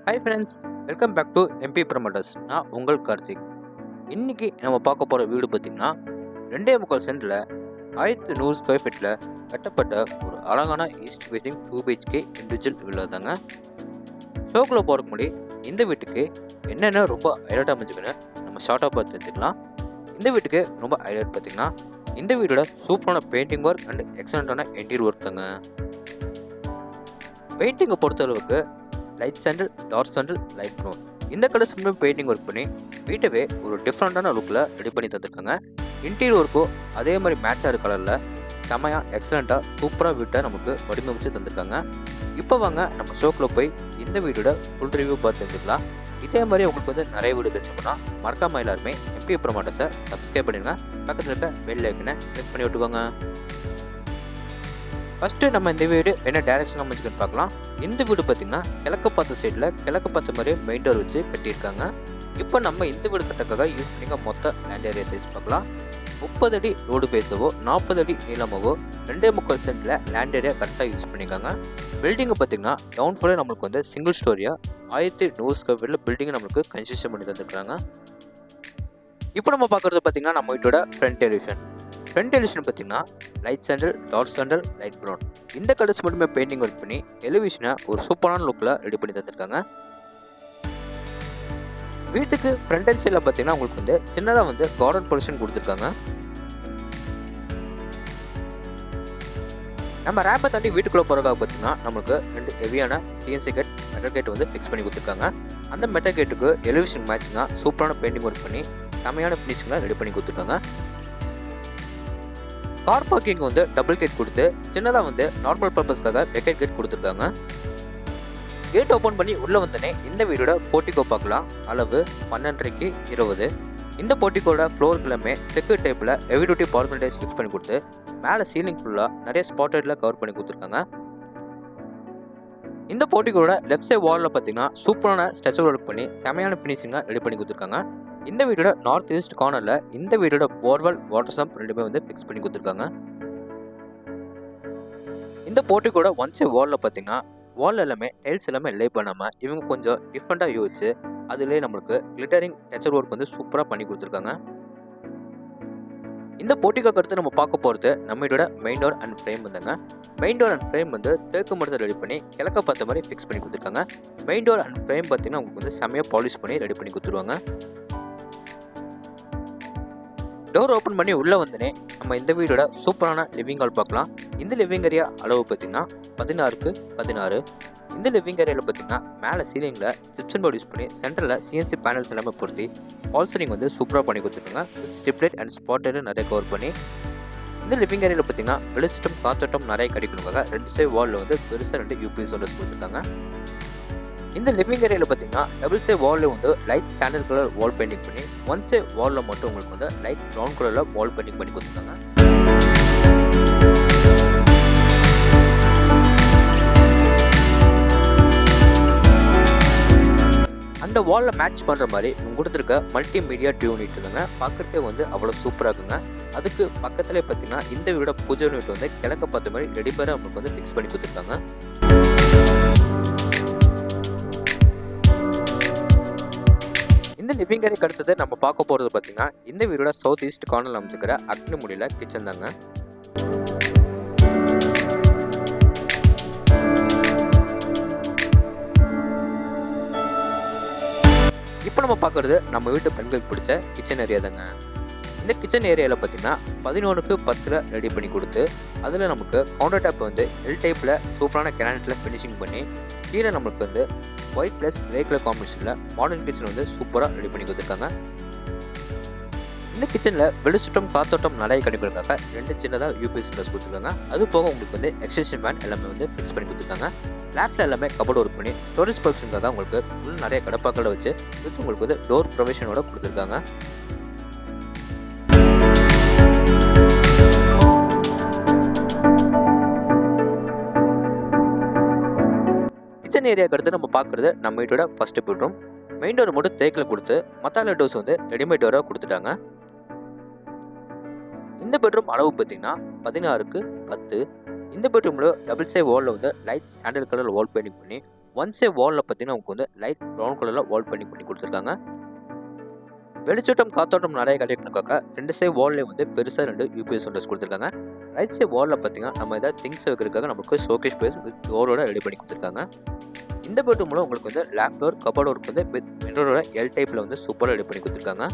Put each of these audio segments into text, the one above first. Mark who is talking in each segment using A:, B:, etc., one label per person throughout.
A: Hi friends, welcome back to MP promoters. நான் உங்கள் கார்த்திக். இன்னைக்கு நம்ம பார்க்க போகிற வீடு பார்த்திங்கன்னா 2.25 சென்டில் 1100 ஸ்கொயர் ஃபீட்டில் கட்டப்பட்ட ஒரு அழகான east facing 2 BHK individual villa தாங்க. ஷோக்குள்ளே போகிறதுக்கு முன்னாடி இந்த வீட்டுக்கு என்னென்ன ரொம்ப ஹைலைட் அமைஞ்சுக்குன்னு நம்ம ஷார்ட்டாக பார்த்து வச்சுக்கலாம். இந்த வீட்டுக்கு ரொம்ப ஹைலைட் பார்த்திங்கன்னா இந்த வீடோட சூப்பரான பெயிண்டிங் ஒர்க் அண்ட் எக்ஸலண்ட்டான இன்டீரியர் ஒர்க் தாங்க. பெயிண்டிங்கை பொறுத்தளவுக்கு light sandal, dark sandal, light brown இந்த கலர்ஸ் மட்டும் பெயிண்டிங் ஒர்க் பண்ணி வீட்டவே ஒரு டிஃப்ரெண்ட்டான லுக்கில் ரெடி பண்ணி தந்துருக்காங்க. இன்டீரியர் ஒர்க்கும் அதே மாதிரி மேட்ச் ஆகிற கலரில் செமையாக எக்ஸலண்ட்டாக சூப்பராக வீட்டை நமக்கு வடிவமைச்சு தந்திருக்காங்க. இப்போ வாங்க நம்ம ஷோக்குள்ளே போய் இந்த வீட்டோட ஃபுல் ரிவ்யூ பார்த்து தெரிஞ்சுக்கலாம். இதே மாதிரி உங்களுக்கு வந்து நிறைய வீடு தெரிஞ்சுக்கணும்னா மறக்காமல் எல்லாருமே எம்பி ப்ரமோட்டர்ஸை சப்ஸ்கிரைப் பண்ணிடுங்க. பக்கத்தில் இருக்க பெல் ஐக்கனை கிளிக் பண்ணி விட்டுக்கோங்க. ஃபஸ்ட்டு நம்ம இந்த வீடு என்ன டைரக்ஷன் அமைச்சுக்கன்னு பார்க்கலாம். இந்த வீடு பார்த்திங்கன்னா கிழக்கு பார்த்த சைடில் கிழக்கு பார்த்த மாதிரி மெயின் டோர் வச்சு கட்டியிருக்காங்க. இப்போ நம்ம இந்த வீடு கட்டக்காக யூஸ் பண்ணிக்க மொத்த லேண்ட் ஏரியா சைஸ் பார்க்கலாம். 30 அடி ரோடு ஃபேஸவோ 40 அடி நீளமாவோ 2.25 சென்டில் லேண்ட் ஏரியா கரெக்டாக யூஸ் பண்ணியிருக்காங்க. பில்டிங்கை பார்த்திங்கன்னா டவுன் ஃபுல்லாக நம்மளுக்கு வந்து சிங்கிள் ஸ்டோரியாக 1100 ஸ்கொயர் ஃபீட்டில் பில்டிங்கை நம்மளுக்கு கன்ஸ்ட்ரக்ஷன் பண்ணி தந்துருக்காங்க. இப்போ நம்ம பார்க்குறது பார்த்திங்கன்னா நம்ம வீட்டோட ஃப்ரண்ட் எலிவேஷன். ஃப்ரண்ட் எலிவேஷன் பார்த்திங்கன்னா light sandal, dark sandal, light brown இந்த கலர்ஸ் மட்டுமே பெயிண்டிங் ஒர்க் பண்ணி எலிவேஷனை ஒரு சூப்பரான லுக்கில் ரெடி பண்ணி தந்துருக்காங்க. வீட்டுக்கு ஃப்ரண்ட் அண்ட் சைடில் பார்த்தீங்கன்னா உங்களுக்கு வந்து சின்னதாக வந்து கார்டன் பொசிஷன் கொடுத்துருக்காங்க. நம்ம ரேப்பை தாண்டி வீட்டுக்குள்ளே போகிறதுக்காக பார்த்தீங்கன்னா நம்மளுக்கு 2 ஹெவியான சிஎன்சி கேட் மெட்டல் கேட் வந்து ஃபிக்ஸ் பண்ணி கொடுத்துருக்காங்க. அந்த மெட்டல் கேட்டுக்கு எலிவேஷன் மேட்சிங்காக சூப்பரான பெயிண்டிங் ஒர்க் பண்ணி செமையான ஃபினிஷிங்காக ரெடி பண்ணி கொடுத்துருக்காங்க. கார் பார்க்கிங் வந்து டபுள் கேட் கொடுத்து சின்னதாக வந்து நார்மல் பர்பஸ்க்காக வெக்கெட் கேட் கொடுத்துருக்காங்க. கேட் ஓப்பன் பண்ணி உள்ளே வந்தோடனே இந்த வீடோட போர்ட்டிகோ பார்க்கலாம். அளவு 12:20 20. இந்த போர்ட்டிகோட ஃப்ளோருக்கு எல்லாமே செக்யூர் டைப்பில் heavy duty parking tiles fix பண்ணி கொடுத்து மேலே சீலிங் ஃபுல்லாக நிறைய ஸ்பாட்டடில் கவர் பண்ணி கொடுத்துருக்காங்க. இந்த போர்ட்டிகோட லெஃப்ட் சைட் வாலில் பார்த்தீங்கன்னா சூப்பரான ஸ்ட்ரக்சர் ஒர்க் பண்ணி செமையான ஃபினிஷிங்காக ரெடி பண்ணி கொடுத்துருக்காங்க. இந்த வீடோட நார்த் ஈஸ்ட் கார்னரில் இந்த வீடோட போர்வெல் வாட்டர் சம்ப் ரெண்டுமே வந்து ஃபிக்ஸ் பண்ணி கொடுத்துருக்காங்க. இந்த போர்ட்டிகோட ஒன் சைட் வாலில் பார்த்தீங்கன்னா வால் எல்லாமே டைல்ஸ் எல்லாமே லே பண்ணாமல் இவங்க கொஞ்சம் டிஃப்ரெண்ட்டாக யோசிச்சு அதுலேயே நம்மளுக்கு கிளிட்டரிங் டெக்ஸ்சர் ஒர்க் வந்து சூப்பராக பண்ணி கொடுத்துருக்காங்க. இந்த போர்ட்டிகோக்கு அடுத்து நம்ம பார்க்க போகிறது நம்ம இதோட மெயின் டோர் அண்ட் ஃப்ரேம் வந்துங்க. மெயின் டோர் அண்ட் ஃப்ரேம் வந்து தேக்கு மரத்தை ரெடி பண்ணி கிழக்க பார்த்த மாதிரி ஃபிக்ஸ் பண்ணி கொடுத்துருக்காங்க. மெயின் டோர் அண்ட் ஃப்ரேம் பார்த்தீங்கன்னா உங்களுக்கு வந்து செம்மையாக பாலிஷ் பண்ணி ரெடி பண்ணி கொடுத்துருவாங்க. டோர் ஓப்பன் பண்ணி உள்ளே வந்தோடனே நம்ம இந்த வீடோட சூப்பரான லிவிங் ஹால் பார்க்கலாம். இந்த லிவிங் ஏரியா அளவு பார்த்திங்கன்னா 16க்கு 16. இந்த லிவிங் ஏரியாவில் பார்த்திங்கன்னா மேலே சீலிங்கில் ஜிப்சன் போர்டு யூஸ் பண்ணி சென்டரில் சிஎன்சி பேனல்ஸ் எல்லாமே பொருத்தி வால்சரிங் வந்து சூப்பராக பண்ணி கொடுத்துருக்காங்க. ஸ்டிப்லைட் அண்ட் ஸ்பாட்டட் நிறைய கவர் பண்ணி இந்த லிவிங் ஏரியாவில் பார்த்திங்கன்னா வெளிச்சட்டம் காத்தோட்டம் நிறைய கிடைக்கணுக்காக 2 சைட் வாலில் வந்து பெருசாக 2 யூபிஎஸ் ஹோல்டர்ஸ் கொடுத்துருக்காங்க. இந்த லிவிங் ஏரியாவில் பார்த்தீங்கன்னா டபுள் சைட் வாலில் வந்து லைட் சாண்டல் கலர் வால் பெயிண்டிங் பண்ணி ஒன் சைட் வாலில் மட்டும் உங்களுக்கு வந்து லைட் ப்ரௌன் கலரில் வால் பெயிண்டிங் பண்ணி கொடுத்துருக்காங்க. அந்த வாலில் மேட்ச் பண்ணுற மாதிரி உங்களுக்கு கொடுத்துருக்க மல்டி மீடியா டியூனிட் இருக்குங்க. பார்க்குறதே வந்து அவ்வளோ சூப்பராக இருக்குங்க. அதுக்கு பக்கத்துலேயே பார்த்தீங்கன்னா இந்த வீடோட பூஜை யூனிட் வந்து கிழக்க பார்த்த மாதிரி ரெடிமேடாக உங்களுக்கு வந்து ஃபிக்ஸ் பண்ணி கொடுத்துருக்காங்க. இந்த லிவிங் ஏரியாக்கு அடுத்தது நம்ம பார்க்க போகிறது பார்த்தீங்கன்னா இந்த வீடோட சவுத் ஈஸ்ட் கார்னரில் அமைச்சிக்கிற அக்னி முடியல கிச்சன் தாங்க. இப்போ நம்ம பார்க்குறது நம்ம வீட்டு பெண்களுக்கு பிடிச்ச கிச்சன் ஏரியா தாங்க. இந்த கிச்சன் ஏரியாவில் பார்த்தீங்கன்னா 11க்கு 10 ரெடி பண்ணி கொடுத்து அதில் நமக்கு கவுண்டர் டாப் வந்து எல் டைப்பில் சூப்பரான கிரானைட்டில் ஃபினிஷிங் பண்ணி கீழே நம்மளுக்கு வந்து ஒயிட் ப்ளஸ் கிரே கலர் காம்பினேஷனில் மாடர்ன் கிச்சன் வந்து சூப்பராக ரெடி பண்ணி கொடுத்துருக்காங்க. இந்த கிச்சனில் வெளிச்சட்டம் காத்தோட்டம் நிறைய கிடைக்கிறதுக்காக 2 சின்னதாக யூபிஎஸ் ப்ளஸ் கொடுத்துருக்காங்க. அது போக உங்களுக்கு வந்து எக்ஸ்டென்ஷன் ஃபேன் எல்லாமே வந்து ஃபிக்ஸ் பண்ணி கொடுத்துருக்காங்க. லேஃப்டில் எல்லாமே கபோர்டு ஒர்க் பண்ணி ஸ்டோரேஜ் பர்பஷனுக்காக உங்களுக்கு உள்ள நிறைய கடப்பாக்களை வச்சு உங்களுக்கு வந்து டோர் ப்ரொவிஷனோட கொடுத்துருக்காங்க. கிச்சன் ஏரியாவுக்கு அடுத்து நம்ம பார்க்குறது நம்ம வீட்டோட ஃபர்ஸ்ட் பெட்ரூம். மெயின் டோர் மட்டும் தேக்கில் கொடுத்து மற்ற டோர்ஸ் வந்து ரெடிமேட் டோராக கொடுத்துட்டாங்க. இந்த பெட்ரூம் அளவு பார்த்தீங்கன்னா 16க்கு 10. இந்த பெட்ரூமில் டபுள் சைட் வாலில் வந்து லைட் சாண்டல் கலர் வால் பெயிண்டிங் பண்ணி ஒன் சைட் வாலில் பார்த்தீங்கன்னா உங்களுக்கு வந்து லைட் ப்ரௌன் கலரில் வால் பண்ணி கொடுத்துருக்காங்க. வெளிச்சோட்டம் காத்தோட்டம் நிறைய கிடைக்கணுக்காக 2 சைட் வால்லேயே வந்து பெருசாக 2 யூபிஎஸ் விண்டோஸ் கொடுத்துருக்காங்க. ரைட் சைட் வாலில் பார்த்தீங்கன்னா நம்ம ஏதாவது திங்ஸ் வைக்கிறதுக்காக நமக்கு ஷோகேஸ் ஸ்பேஸ் வித் டோரோட ரெடி பண்ணி கொடுத்துருக்காங்க. இந்த பெட்ரூம் மூலம் உங்களுக்கு வந்து லேப் டோர் கபோர்ட் ஒர்க் வந்து வித் மிரரோட எல் டைப்பில் வந்து சூப்பராக ரெடி பண்ணி கொடுத்துருக்காங்க.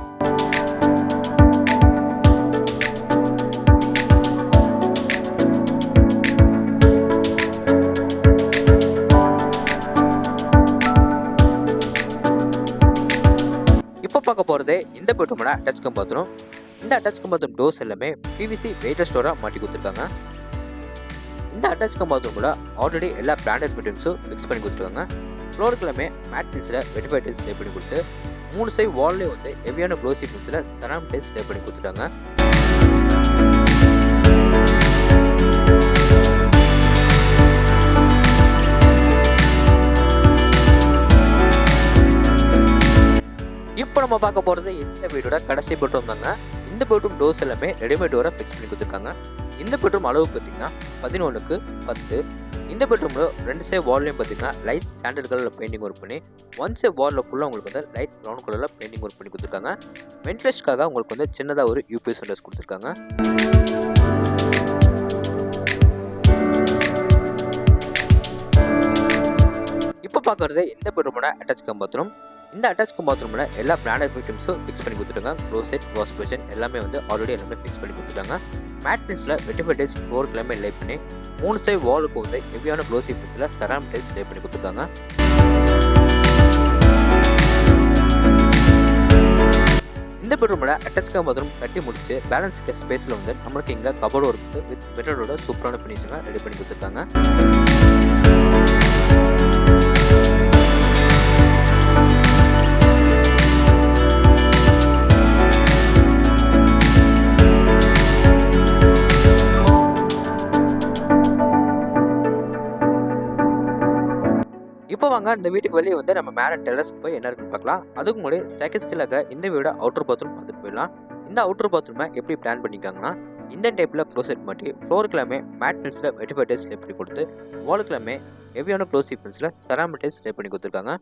A: இப்போ பார்க்க போகிறதே இந்த பெட்ரூமோட அட்டாச் கம் பாத்ரூம். இந்த அட்டாச் கம் பாத்ரூம் டோர்ஸ் எல்லாமே பிவிசி வெயிட்டர் ஸ்டோராக மாட்டி கொடுத்துருக்காங்க. இந்த அட்டாச் கம் பாத்ரூமில் ஆல்ரெடி எல்லா பிராண்டட் ஃபிட்டிங்ஸும் மிக்ஸ் பண்ணி கொடுத்துருக்காங்க. ஃப்ளோருக்கு எல்லாமே மேட் டைல்ஸில் வெட்டிஃபைட் டைல்ஸ் லே பண்ணி கொடுத்து 3 சைட் வால்லேயே வந்து ஹெவியான க்ளோசி ஃபில்ஸில் செராமிக் டைல்ஸ் லே பண்ணி கொடுத்துட்டாங்க. இப்போ நம்ம பார்க்க போகிறது இந்த வீடோட கடைசி பெட்ரூம் தாங்க. இந்த பெட்ரூம் டோர்ஸ் எல்லாமே ரெடிமேட் டோரை ஃபிக்ஸ் பண்ணி கொடுத்துருக்காங்க. இந்த பெட்ரூம் அளவு பார்த்தீங்கன்னா 11க்கு 10. இந்த பெட்ரூமில் 2 சைட் வால்லையும் பார்த்தீங்கன்னா லைட் சாண்டல் கலரில் பெயிண்டிங் ஒர்க் பண்ணி 1 சைட் வாலில் ஃபுல்லாக உங்களுக்கு வந்து லைட் ப்ரௌன் கலரில் பெயிண்டிங் ஒர்க் பண்ணி கொடுத்துருக்காங்க. வென்டிலேஷனுக்காக உங்களுக்கு வந்து சின்னதாக ஒரு யூபிஎஸ் விண்டோஸ் கொடுத்துருக்காங்க. இப்போ பார்க்குறது இந்த பெட்ரூமோட அட்டாச் கம் பாத்ரூம். இந்த அட்டாச் கம் பாத்ரூமில் எல்லா பிராண்டட் ஃபிட்டிங்ஸும் ஃபிக்ஸ் பண்ணி கொடுத்துருக்காங்க. க்ளோசெட், வாஷ் பேஷன் எல்லாமே வந்து ஆல்ரெடி எல்லாமே ஃபிக்ஸ் பண்ணி கொடுத்துட்டாங்க. மேட் டைல்ஸில் வெட்டிஃபைட் டைல்ஸ் ஃப்ளோருக்கு எல்லாமே லே பண்ணி 3 சைட் வாலுக்கு வந்து ஹெவியான க்ளோசி ஃபில்ஸில் செராமிக் டைல்ஸ் லே பண்ணி கொடுத்துருக்காங்க. இந்த பெட்ரூமில் அட்டாச் கம் பாத்ரூம் கட்டி முடிச்சு பேலன்ஸ் ஸ்பேஸில் வந்து நம்மளுக்கு இங்கே கபோர்டு ஒர்க்கு வித் மிரரோட சூப்பரான ஃபினிஷிங்காக ரெடி பண்ணி கொடுத்துருக்காங்க. இப்போ வாங்க இந்த வீட்டுக்கு வெளியே வந்து நம்ம மேலே டெரஸ் போய் என்ன இருக்குன்னு பார்க்கலாம். அதுக்கு முன்னாடி ஸ்டேக்கஸ் கீழே இந்த வீட அவுட்டர் பாத்ரூம் பார்த்துட்டு போயிடலாம். இந்த அவுட்டர் பாத்ரூமை எப்படி பிளான் பண்ணியிருக்காங்கன்னா இந்த டைப்பில் க்ளோசெட் மாட்டி ஃப்ளோருக்கு எல்லாமே மேட் டைல்ஸில் வெட்டிஃபைட் டைல்ஸ் லே பண்ணி கொடுத்து வாலுக்கு எல்லாமே ஹெவியான க்ளோசி ஃபில்ஸில் செராமிக் டைல்ஸ் லே பண்ணி கொடுத்துருக்காங்க.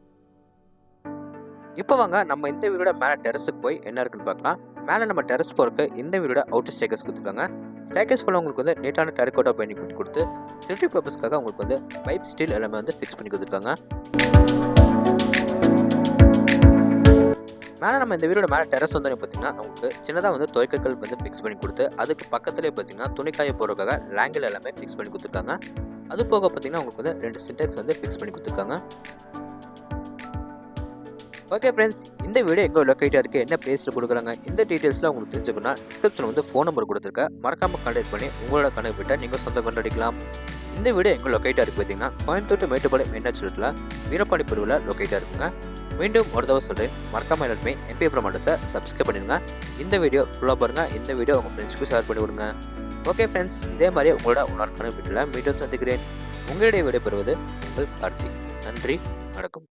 A: இப்போ வாங்க நம்ம இந்த வீடோட மேலே டெரஸுக்கு போய் என்ன இருக்குன்னு பார்க்கலாம். மேலே நம்ம டெரஸ் போகிறக்கு இந்த வீடோட அவுட்டர் ஸ்டேக்கஸ் கொடுத்துருக்காங்க. ஸ்டேக்கஸ் ஃபுல்லாக உங்களுக்கு வந்து நீட்டான டெரக்கோட்டா பெயிண்டிங் பண்ணி கொடுத்து சேஃப்டி பர்பஸ்க்காக உங்களுக்கு வந்து பைப் ஸ்டீல் எல்லாமே வந்து ஃபிக்ஸ் பண்ணி கொடுத்துருக்காங்க. மேலே நம்ம இந்த வீடோட மேலே டெரஸ் வந்து பார்த்தீங்கன்னா உங்களுக்கு சின்னதாக வந்து துவைக்கல் வந்து ஃபிக்ஸ் பண்ணி கொடுத்து அதுக்கு பக்கத்துலேயே பார்த்தீங்கன்னா துணிக்காய போகிறதுக்காக லேங்கில் எல்லாமே ஃபிக்ஸ் பண்ணி கொடுத்துருக்காங்க. அது போக பார்த்தீங்கன்னா உங்களுக்கு வந்து 2 சின்டெக்ஸ் வந்து ஃபிக்ஸ் பண்ணி கொடுத்துருக்காங்க. ஓகே ஃப்ரெண்ட்ஸ், இந்த வீடியோ எங்கே லொக்கேட்டாக இருக்குது, என்ன பிளேஸில் கொடுக்குறாங்க, இந்த டீட்டெயில்ஸ்லாம் உங்களுக்கு தெரிஞ்சுக்கணும்னா டிஸ்கிரிப்ஷனில் வந்து ஃபோன் நம்பர் கொடுத்துருக்கேன். மறக்காமல் கான்டாக்ட் பண்ணி உங்களோட கணக்கு விட்டால் நீங்கள் சொந்தம் கொண்டாடிக்கலாம். இந்த வீடியோ எங்கே லொக்கேட்டாக இருக்குது பார்த்தீங்கன்னா கோயம்புத்தூர் மேட்டுப்பாளையம் மீனாட்சியில் வீரப்பாடி பிரிவில் லொக்கேட்டாக இருக்குங்க. மீண்டும் ஒரு தடவை சொல்கிறேன், மறக்காமல் எல்லாருமே MP ப்ரமோட்டர்ஸை சப்ஸ்கிரைப் பண்ணிடுங்க. இந்த வீடியோ ஃபுல்லாக பாருங்கள். இந்த வீடியோ உங்கள் ஃப்ரெண்ட்ஸ்க்கு ஷேர் பண்ணி விடுங்க. ஓகே ஃப்ரெண்ட்ஸ், இதே மாதிரி உங்களோட உணர்க்கான வீட்டில் மீண்டும் சந்திக்கிறேன். உங்களுடைய விடைபெறுவது உங்கள் கார்த்திக். நன்றி, வணக்கம்.